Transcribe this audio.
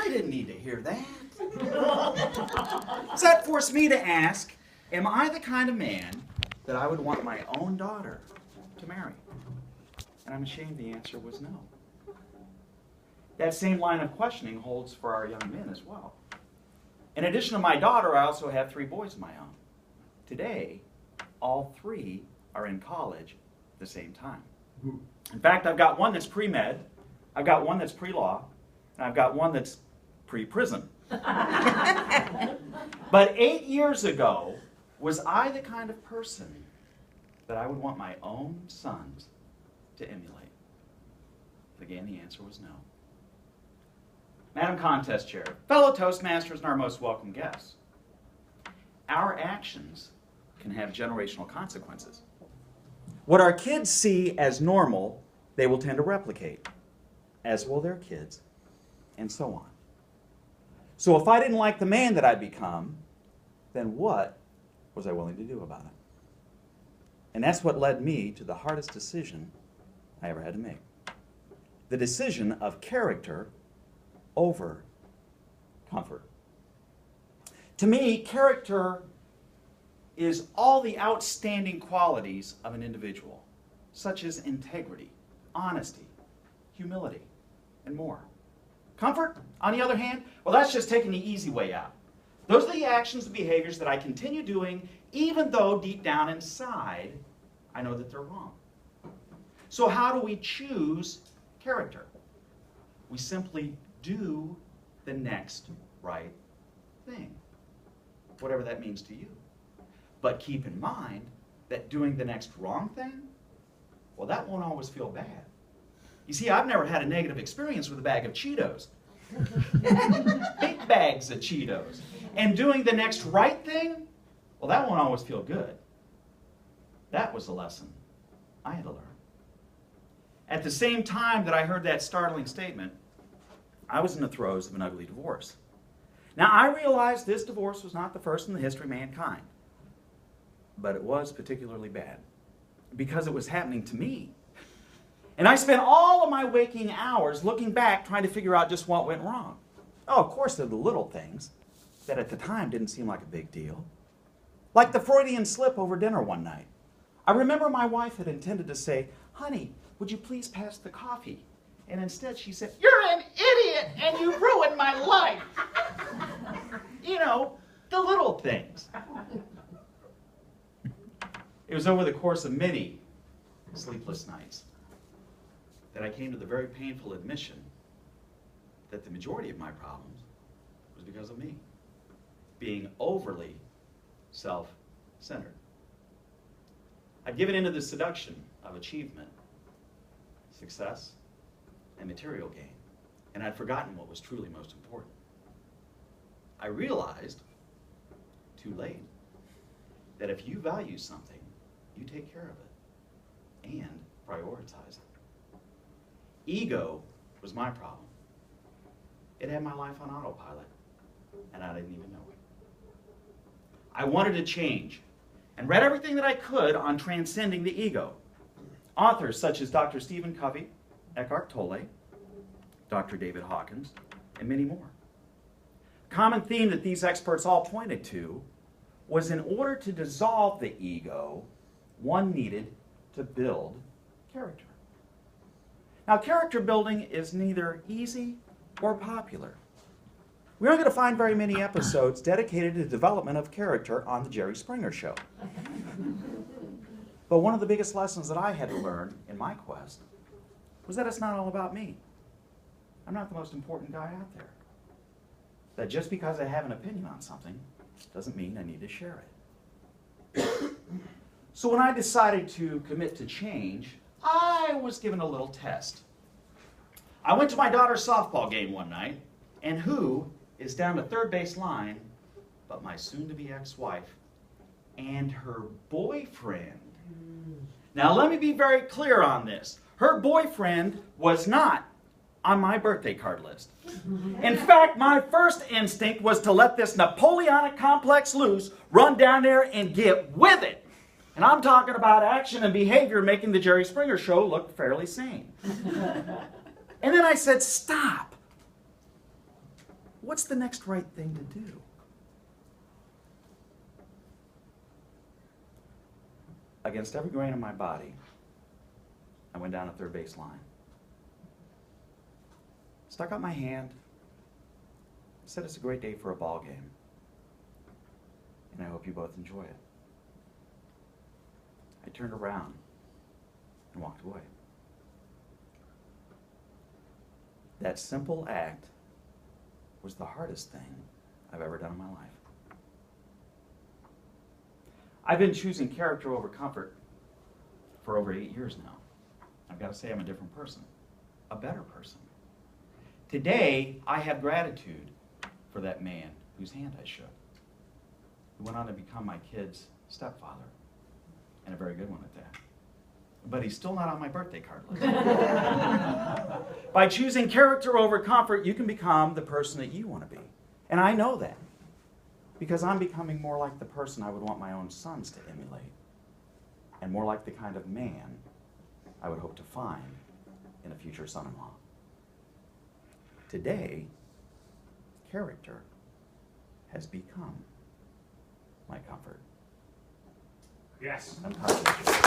I didn't need to hear that. So that forced me to ask, am I the kind of man that I would want my own daughter to marry? And I'm ashamed the answer was no. That same line of questioning holds for our young men as well. In addition to my daughter, I also have 3 boys of my own. Today, all 3 are in college at the same time. In fact, I've got one that's pre-med, I've got one that's pre-law, and I've got one that's pre-prison. But 8 years ago, was I the kind of person that I would want my own sons to emulate? Again, the answer was no. Madam Contest Chair, fellow Toastmasters, and our most welcome guests, our actions can have generational consequences. What our kids see as normal, they will tend to replicate, as will their kids, and so on. So if I didn't like the man that I'd become, then what was I willing to do about it? And that's what led me to the hardest decision I ever had to make. The decision of character over comfort. To me, character is all the outstanding qualities of an individual, such as integrity, honesty, humility, and more. Comfort, on the other hand, well, that's just taking the easy way out. Those are the actions and behaviors that I continue doing, even though deep down inside, I know that they're wrong. So how do we choose character? We simply do the next right thing, whatever that means to you. But keep in mind that doing the next wrong thing, well, that won't always feel bad. You see, I've never had a negative experience with a bag of Cheetos. Big bags of Cheetos. And doing the next right thing, well, that won't always feel good. That was a lesson I had to learn. At the same time that I heard that startling statement, I was in the throes of an ugly divorce. Now, I realized this divorce was not the first in the history of mankind, but it was particularly bad because it was happening to me. And I spent all of my waking hours looking back, trying to figure out just what went wrong. Oh, of course, there are the little things that at the time didn't seem like a big deal. Like the Freudian slip over dinner one night. I remember my wife had intended to say, "Honey, would you please pass the coffee?" And instead she said, "You're an idiot and you ruined my life." You know, the little things. It was over the course of many sleepless nights that I came to the very painful admission that the majority of my problems was because of me being overly self-centered. I'd given into the seduction of achievement, success, and material gain, and I'd forgotten what was truly most important. I realized, too late, that if you value something, you take care of it and prioritize it. Ego was my problem. It had my life on autopilot, and I didn't even know it. I wanted to change and read everything that I could on transcending the ego. Authors such as Dr. Stephen Covey, Eckhart Tolle, Dr. David Hawkins, and many more. A common theme that these experts all pointed to was in order to dissolve the ego, one needed to build character. Now, character building is neither easy or popular. We aren't going to find very many episodes dedicated to the development of character on the Jerry Springer Show. But one of the biggest lessons that I had to learn in my quest was that it's not all about me. I'm not the most important guy out there. That just because I have an opinion on something doesn't mean I need to share it. So when I decided to commit to change, I was given a little test. I went to my daughter's softball game one night, and who is down the third base line but my soon-to-be ex-wife and her boyfriend. Now let me be very clear on this. Her boyfriend was not on my birthday card list. In fact, my first instinct was to let this Napoleonic complex loose, run down there and get with it. And I'm talking about action and behavior making the Jerry Springer Show look fairly sane. And then I said, stop. what's the next right thing to do? Against every grain of my body, I went down a third base line. Stuck out my hand, said it's a great day for a ball game, and I hope you both enjoy it. I turned around and walked away. That simple act was the hardest thing I've ever done in my life. I've been choosing character over comfort for over 8 years now. I've got to say I'm a different person, a better person. Today, I have gratitude for that man whose hand I shook, who went on to become my kid's stepfather, and a very good one at that. But he's still not on my birthday card list. By choosing character over comfort, you can become the person that you want to be. And I know that, because I'm becoming more like the person I would want my own sons to emulate, and more like the kind of man I would hope to find in a future son-in-law. Today, character has become my comfort. Yes. I'm proud of you.